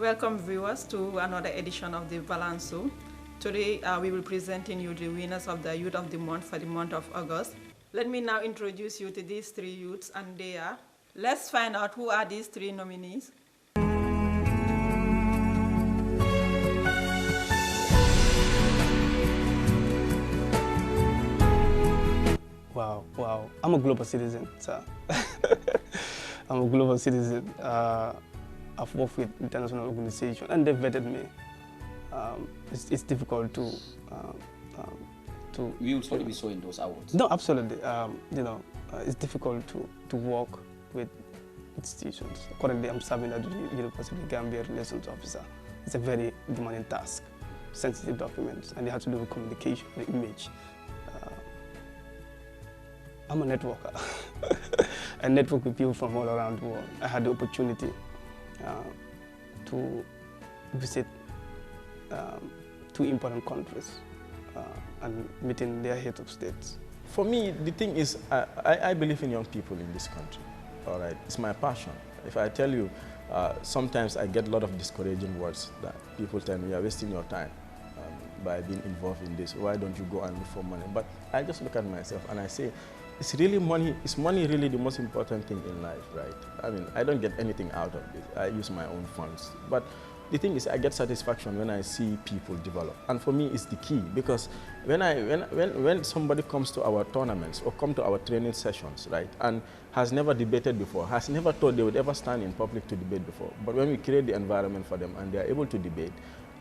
Welcome viewers to another edition of the Balance Show. Today we will presenting you the winners of the Youth of the Month for the month of August. Let me now introduce you to these three youths, and they are. Let's find out who are these three nominees. Wow. I'm a global citizen, sir. I'm a global citizen. I've worked with international organizations and they've vetted me. It's difficult to... We will slowly be showing those awards. No, absolutely. It's difficult to work with institutions. Currently, I'm serving at the University Gambia Relations Officer. It's a very demanding task, sensitive documents, and they have to do with communication and image. I'm a networker. I network with people from all around the world. I had the opportunity to visit two important countries and meeting their heads of states. For me, the thing is, I believe in young people in this country. All right, it's my passion. If I tell you, sometimes I get a lot of discouraging words that people tell me, you're wasting your time by being involved in this. Why don't you go and look for money? But I just look at myself and I say, it's really money. Is money really the most important thing in life, right? I mean, I don't get anything out of it. I use my own funds. But the thing is, I get satisfaction when I see people develop. And for me, it's the key, because when somebody comes to our tournaments or come to our training sessions, right, and has never debated before, has never thought they would ever stand in public to debate before, but when we create the environment for them and they are able to debate,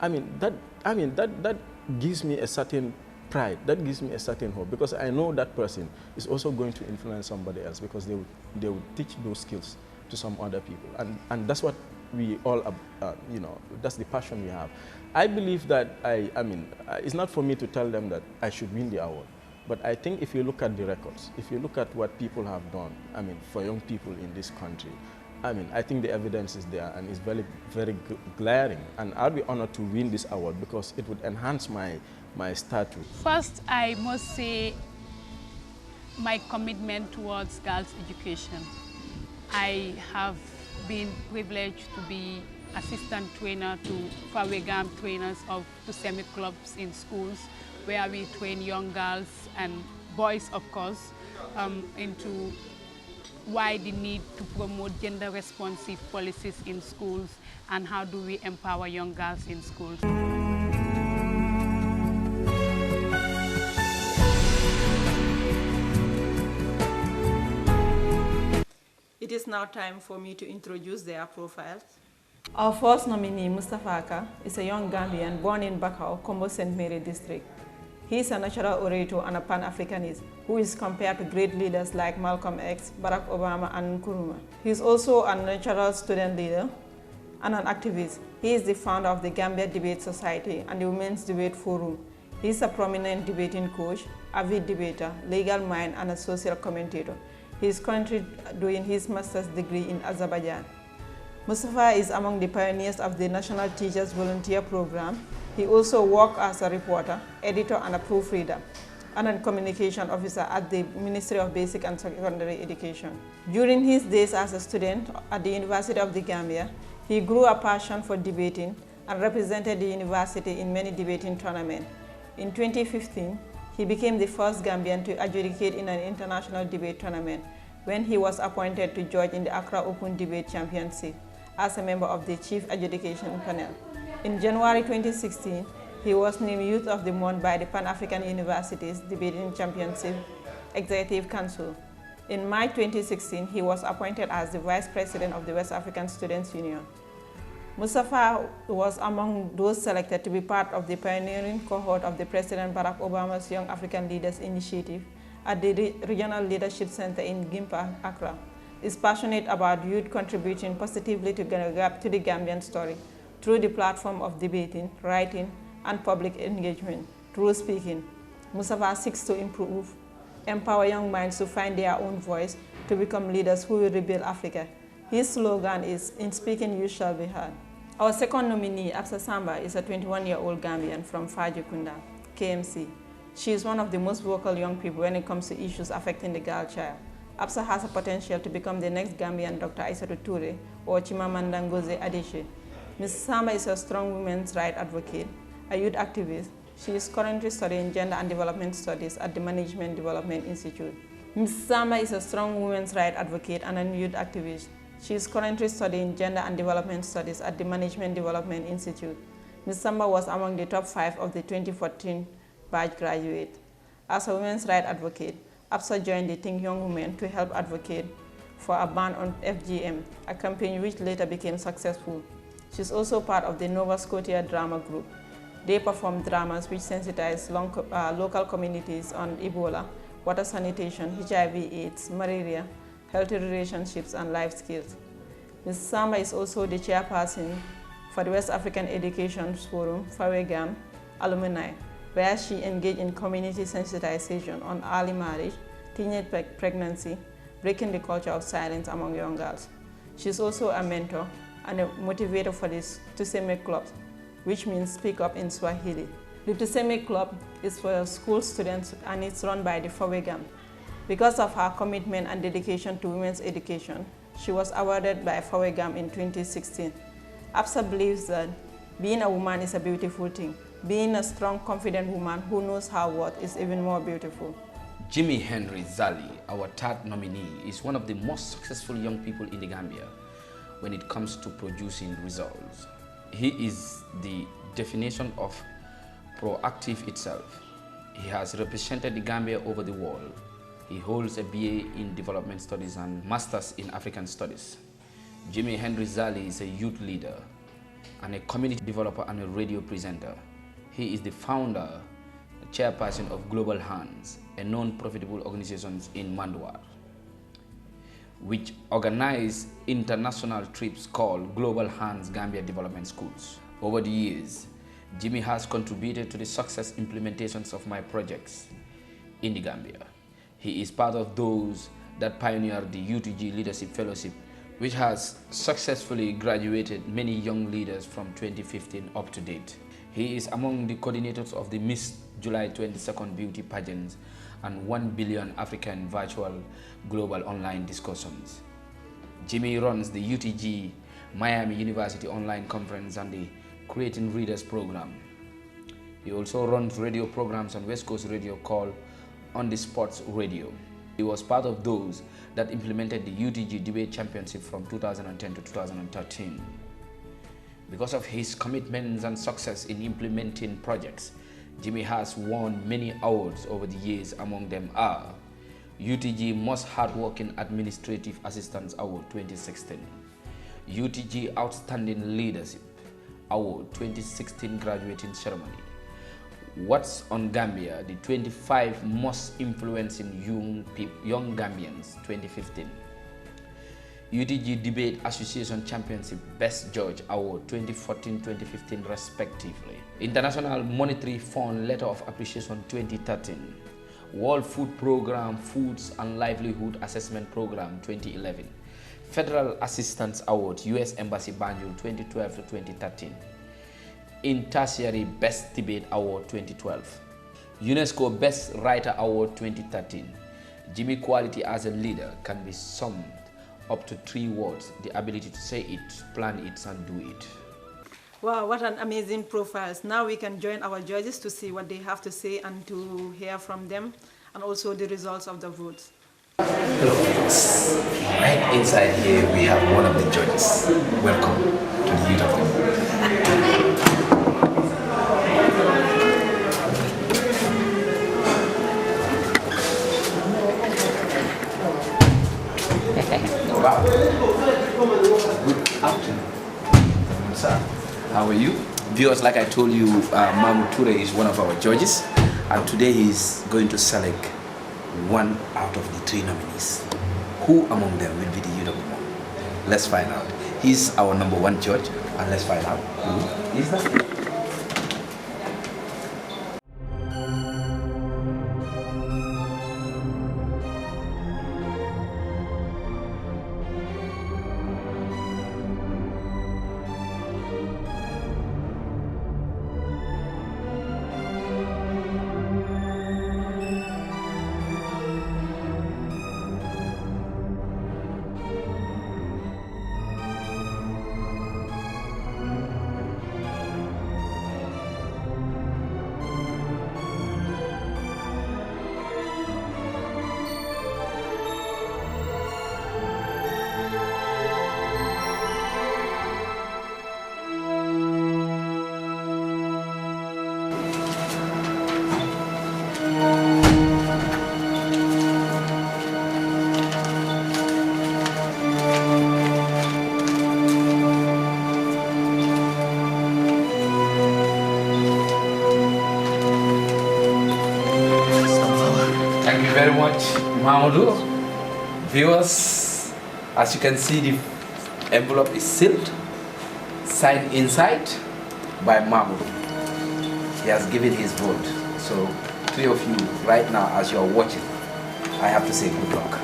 that gives me a certain pride, that gives me a certain hope, because I know that person is also going to influence somebody else, because they would teach those skills to some other people, and that's what we all, that's the passion we have. I believe that it's not for me to tell them that I should win the award, but I think if you look at the records, if you look at what people have done, for young people in this country, I think the evidence is there and it's very, very glaring, and I'll be honored to win this award because it would enhance my status. First, I must say my commitment towards girls' education. I have been privileged to be assistant trainer to Fawegam trainers of to semi-clubs in schools where we train young girls and boys, of course, into why the need to promote gender-responsive policies in schools and how do we empower young girls in schools. It is now time for me to introduce their profiles. Our first nominee, Mustafa Ka, is a young Gambian born in Bakau, Kombo St. Mary district. He is a natural orator and a Pan-Africanist who is compared to great leaders like Malcolm X, Barack Obama, and Nkrumah. He is also a natural student leader and an activist. He is the founder of the Gambia Debate Society and the Women's Debate Forum. He is a prominent debating coach, avid debater, legal mind, and a social commentator. He is currently doing his master's degree in Azerbaijan. Mustafa is among the pioneers of the National Teachers Volunteer Program. He also worked as a reporter, editor, and a proofreader, and a communication officer at the Ministry of Basic and Secondary Education. During his days as a student at the University of the Gambia, he grew a passion for debating and represented the university in many debating tournaments. In 2015, he became the first Gambian to adjudicate in an international debate tournament when he was appointed to judge in the Accra Open Debate Championship as a member of the Chief Adjudication Panel. In January 2016, he was named Youth of the Month by the Pan-African Universities Debating Championship Executive Council. In March 2016, he was appointed as the Vice President of the West African Students' Union. Mustafa was among those selected to be part of the pioneering cohort of the President Barack Obama's Young African Leaders Initiative at the Regional Leadership Center in Gimpa, Accra. He is passionate about youth contributing positively to the Gambian story through the platform of debating, writing, and public engagement. Through speaking, Mustafa seeks to empower young minds to find their own voice, to become leaders who will rebuild Africa. His slogan is, "In speaking, you shall be heard." Our second nominee, Absa Samba, is a 21-year-old Gambian from Fajikunda, KMC. She is one of the most vocal young people when it comes to issues affecting the girl child. Absa has a potential to become the next Gambian Dr. Aissatou Toure or Chimamanda Ngozi Adichie. Ms. Samba is a strong women's rights advocate, a youth activist. She is currently studying Gender and Development Studies at the Management Development Institute. Ms. Samba is a strong women's rights advocate and a youth activist. She is currently studying Gender and Development Studies at the Management Development Institute. Ms. Samba was among the top 5 of the 2014 batch graduate. As a women's rights advocate, Absa joined the Think Young Women to help advocate for a ban on FGM, a campaign which later became successful. She is also part of the Nova Scotia drama group. They perform dramas which sensitize local communities on Ebola, water sanitation, HIV/AIDS, malaria, healthy relationships, and life skills. Ms. Samba is also the chairperson for the West African Education Forum, FAWEGAM, alumni, where she engaged in community sensitization on early marriage, teenage pregnancy, breaking the culture of silence among young girls. She is also a mentor and a motivator for this Tuseme Club, which means speak up in Swahili. The Tuseme Club is for school students and it's run by the FAWEGAM. Because of her commitment and dedication to women's education, she was awarded by FAWEGAM in 2016. Absa believes that being a woman is a beautiful thing. Being a strong, confident woman who knows her worth is even more beautiful. Jimmy Henry Zali, our third nominee, is one of the most successful young people in the Gambia when it comes to producing results. He is the definition of proactive itself. He has represented the Gambia over the world. He holds a BA in Development Studies and Masters in African Studies. Jimmy Henry Zali is a youth leader and a community developer and a radio presenter. He is the founder, chairperson of Global Hands, a non-profitable organization in Mandwar, which organize international trips called Global Hands Gambia Development Schools. Over the years, Jimmy has contributed to the success implementations of my projects in the Gambia. He is part of those that pioneered the UTG Leadership Fellowship, which has successfully graduated many young leaders from 2015 up to date. He is among the coordinators of the Miss July 22nd beauty pageants and 1 billion African virtual global online discussions. Jimmy runs the UTG Miami University online conference and the Creating Readers program. He also runs radio programs on West Coast Radio called On the Sports Radio. He was part of those that implemented the UTG Debate Championship from 2010 to 2013. Because of his commitments and success in implementing projects, Jimmy has won many awards over the years. Among them are UTG Most Hardworking Administrative Assistance Award 2016, UTG Outstanding Leadership Award 2016 Graduating Ceremony, What's on Gambia, the 25 Most Influencing Young Gambians 2015, UTG Debate Association Championship Best Judge Award 2014-2015 respectively, International Monetary Fund Letter of Appreciation 2013, World Food Program Foods and Livelihood Assessment Program 2011, Federal Assistance Award U.S. Embassy Banjul 2012-2013, in Tertiary Best Debate Award 2012, UNESCO Best Writer Award 2013. Jimmy quality as a leader can be summed up to 3 words: the ability to say it, plan it, and do it. Wow, what an amazing profiles. Now we can join our judges to see what they have to say and to hear from them, and also the results of the votes. Hello folks, right inside here we have one of the judges. Welcome to the Youth of the Wow. Good afternoon, sir. How are you? Viewers, like I told you, Mahmoud Toure is one of our judges, and today he's going to select 1 out of the 3 nominees. Who among them will be the youth of the month? Let's find out. He's our number 1 judge, and let's find out who is that. Mamadou, viewers, as you can see, the envelope is sealed, signed inside by Mamadou. He has given his vote. So, three of you right now, as you are watching, I have to say good luck.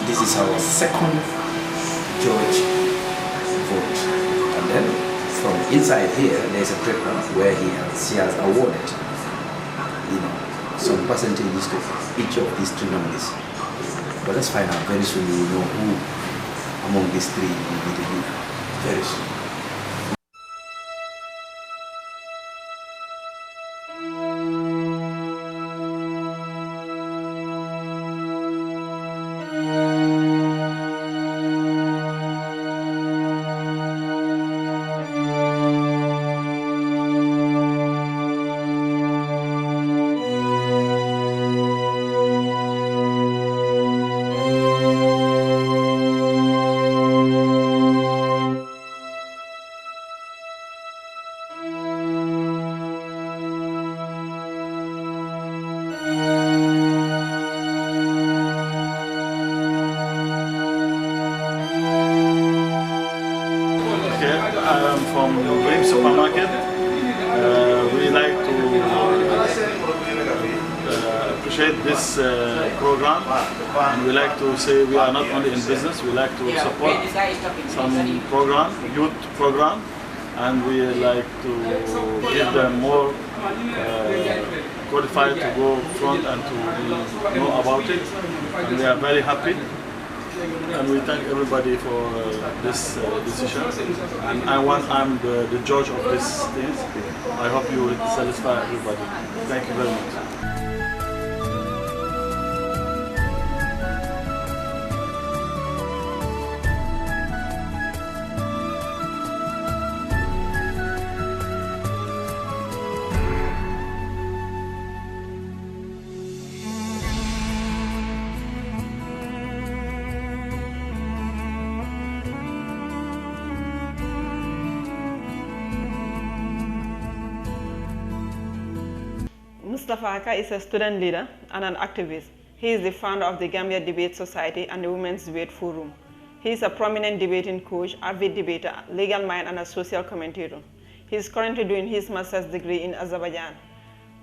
This is our second judge vote, and then from inside here there's a paper where she has awarded, some percentages to each of these three nominees. But let's find out very soon. We will know who among these three will be the winner very soon. Supermarket. We like to appreciate this program, and we like to say we are not only in business, we like to support some program, youth program, and we like to give them more qualified to go front and to know about it. And we are very happy. And we thank everybody for this decision. And I'm the judge of this thing. I hope you will satisfy everybody. Thank you very much. Mustafa Aka is a student leader and an activist. He is the founder of the Gambia Debate Society and the Women's Debate Forum. He is a prominent debating coach, avid debater, legal mind, and a social commentator. He is currently doing his master's degree in Azerbaijan.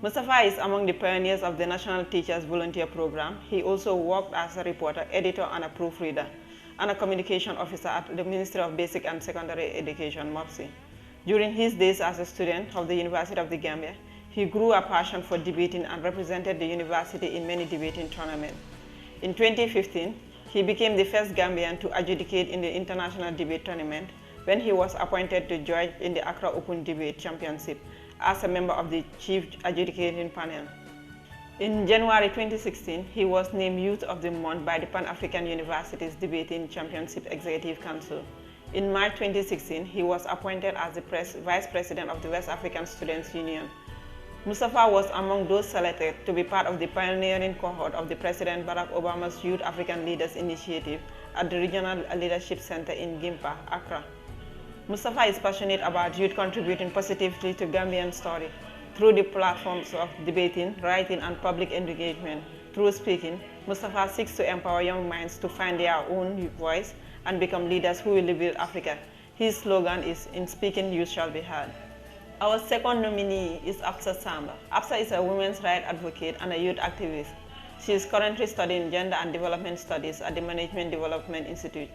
Mustafa is among the pioneers of the National Teachers Volunteer Program. He also worked as a reporter, editor, and a proofreader, and a communication officer at the Ministry of Basic and Secondary Education, MOPSI. During his days as a student of the University of the Gambia, he grew a passion for debating and represented the university in many debating tournaments. In 2015, he became the first Gambian to adjudicate in the International Debate Tournament when he was appointed to judge in the Accra Open Debate Championship as a member of the Chief Adjudicating Panel. In January 2016, he was named Youth of the Month by the Pan-African Universities Debating Championship Executive Council. In March 2016, he was appointed as the Vice President of the West African Students' Union. Mustafa was among those selected to be part of the pioneering cohort of the President Barack Obama's Youth African Leaders Initiative at the Regional Leadership Center in Gimpa, Accra. Mustafa is passionate about youth contributing positively to Gambian story through the platforms of debating, writing, and public engagement. Through speaking, Mustafa seeks to empower young minds to find their own voice and become leaders who will rebuild Africa. His slogan is, "In speaking, you shall be heard." Our second nominee is Absa Samba. Absa is a women's rights advocate and a youth activist. She is currently studying Gender and Development Studies at the Management Development Institute.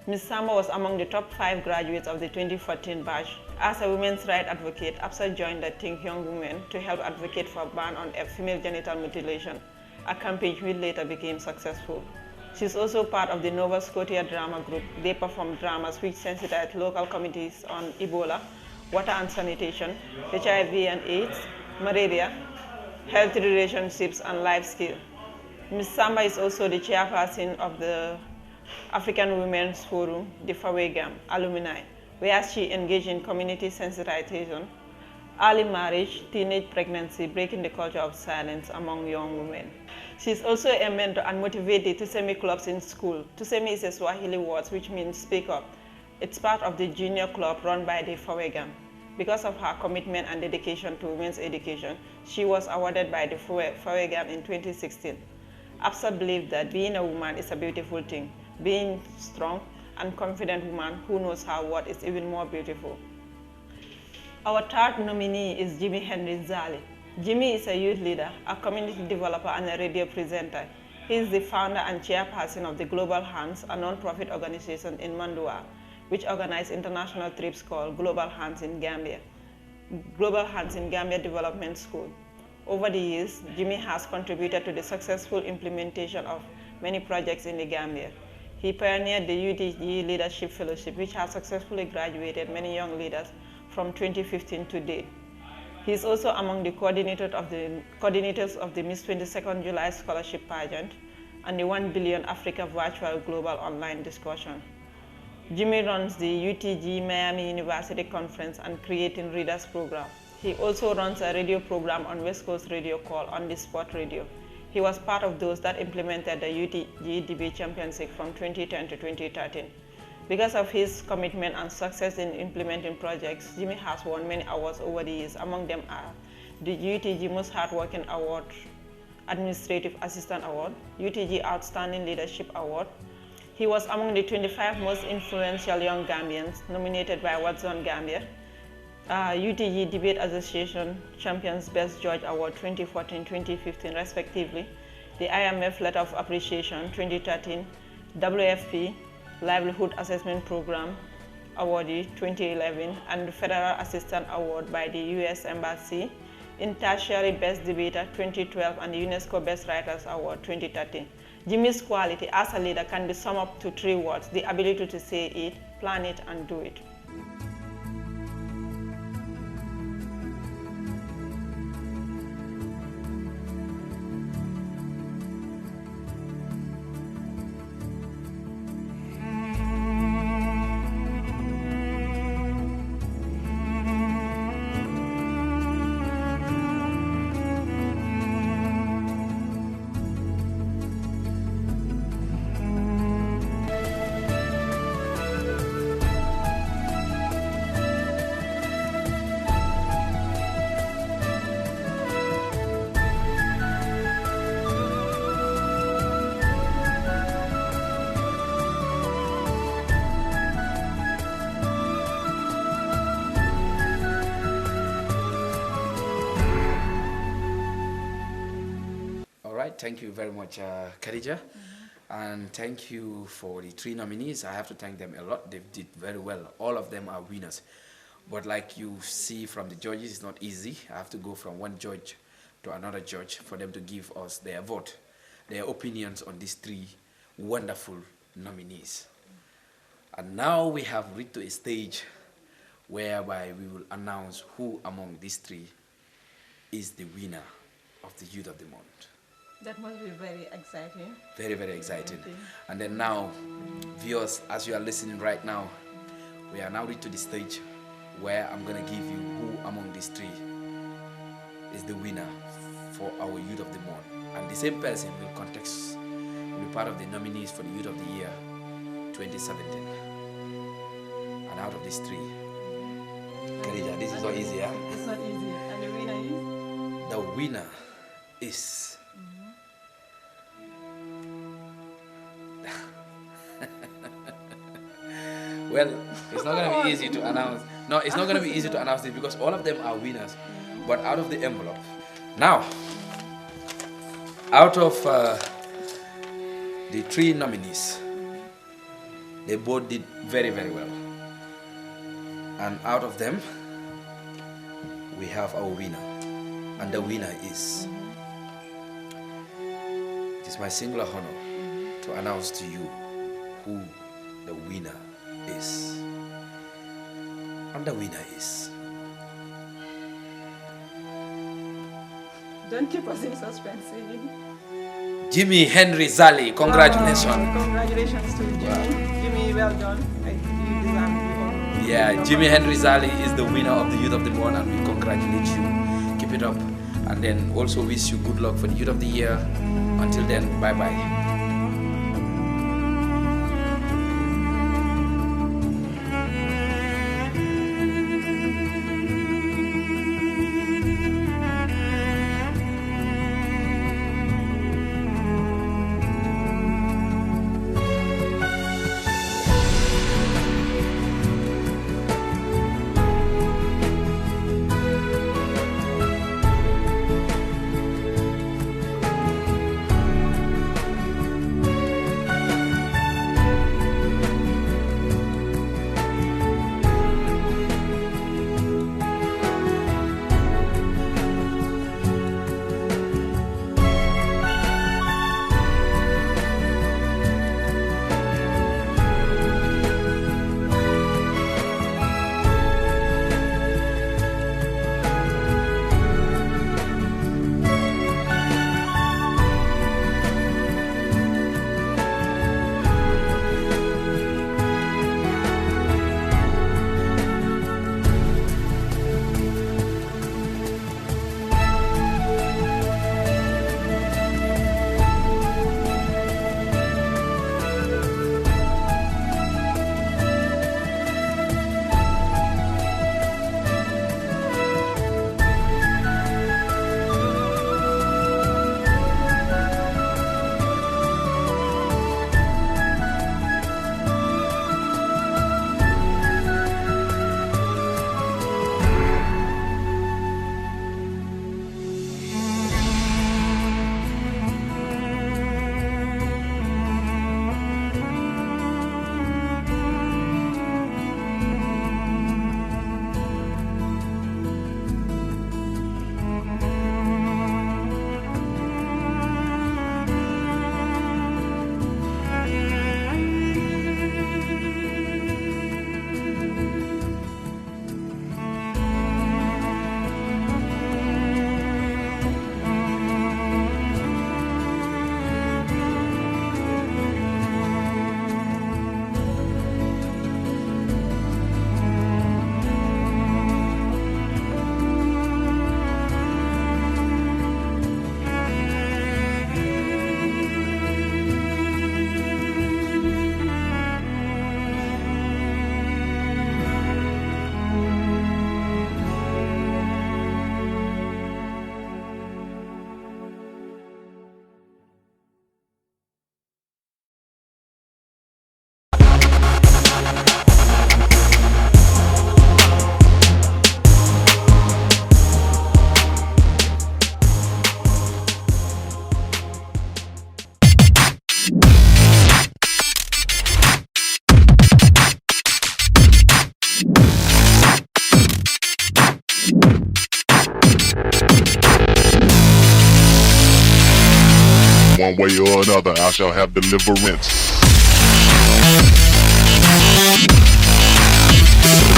Ms. Samba was among the top 5 graduates of the 2014 batch. As a women's rights advocate, Absa joined the Think Young Women to help advocate for a ban on female genital mutilation, a campaign which later became successful. She is also part of the Nova Scotia drama group. They perform dramas which sensitize local communities on Ebola, water and sanitation, HIV and AIDS, malaria, healthy relationships, and life skills. Ms. Samba is also the chairperson of the African Women's Forum, the FAWEGAM alumni, where she engaged in community sensitization, early marriage, teenage pregnancy, breaking the culture of silence among young women. She is also a mentor and motivates the Tusemi clubs in school. Tusemi is a Swahili word which means speak up. It's part of the junior club run by the FAWEGAM. Because of her commitment and dedication to women's education, she was awarded by the FAWEGAM in 2016. Absa believed that being a woman is a beautiful thing. Being strong and confident woman who knows her worth is even more beautiful. Our third nominee is Jimmy Henry Zali. Jimmy is a youth leader, a community developer, and a radio presenter. He is the founder and chairperson of the Global Hands, a non-profit organization in Mandua, which organizes international trips called Global Hands in Gambia. Global Hands in Gambia Development School. Over the years, Jimmy has contributed to the successful implementation of many projects in the Gambia. He pioneered the UTG Leadership Fellowship, which has successfully graduated many young leaders from 2015 to date. He is also among the coordinators of the Miss 22nd July Scholarship Pageant and the 1 Billion Africa Virtual Global Online Discussion. Jimmy runs the UTG Miami University Conference and Creating Readers program. He also runs a radio program on West Coast Radio called On the Spot Radio. He was part of those that implemented the UTG Debate Championship from 2010 to 2013. Because of his commitment and success in implementing projects, Jimmy has won many awards over the years. Among them are the UTG Most Hardworking Award, Administrative Assistant Award, UTG Outstanding Leadership Award. He was among the 25 most influential young Gambians nominated by Watson Gambia, UTG Debate Association Champions Best Judge Award 2014-2015 respectively, the IMF Letter of Appreciation 2013, WFP Livelihood Assessment Program Awardee 2011, and the Federal Assistant Award by the U.S. Embassy in Tertiary Best Debater 2012 and the UNESCO Best Writers Award 2013. Jimmy's quality as a leader can be summed up to 3 words: the ability to say it, plan it, and do it. Thank you very much, Khadija. And thank you for the 3 nominees. I have to thank them a lot. They did very well. All of them are winners. But like you see from the judges, it's not easy. I have to go from one judge to another judge for them to give us their vote, their opinions on these 3 wonderful nominees. And now we have reached to a stage whereby we will announce who among these 3 is the winner of the Youth of the Month. That must be very exciting. Very, very exciting. And then now, viewers, as you are listening right now, we are now reached to the stage where I'm going to give you who among these 3 is the winner for our Youth of the Month. And the same person will be part of the nominees for the Youth of the Year 2017. And I out of these three? Khadija, this is not easy, huh? It's not easy. And the winner is? The winner is... Well, it's not going to be easy to announce. No, it's not going to be easy to announce this because all of them are winners. But out of the envelope. Now, out of the three nominees, they both did very, very well. And out of them, we have our winner. And the winner is... It is my singular honor to announce to you who the winner is. And the winner is... Don't keep us in suspense. Jimmy Henry Zali, congratulations. Congratulations to Jimmy. Wow. Jimmy, well done. You deserve it. Yeah, Jimmy Henry Zali is the winner of the Youth of the Month, and we congratulate you. Keep it up. And then also wish you good luck for the Youth of the Year. Until then, bye-bye. One way or another, I shall have deliverance.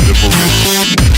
Deliverance.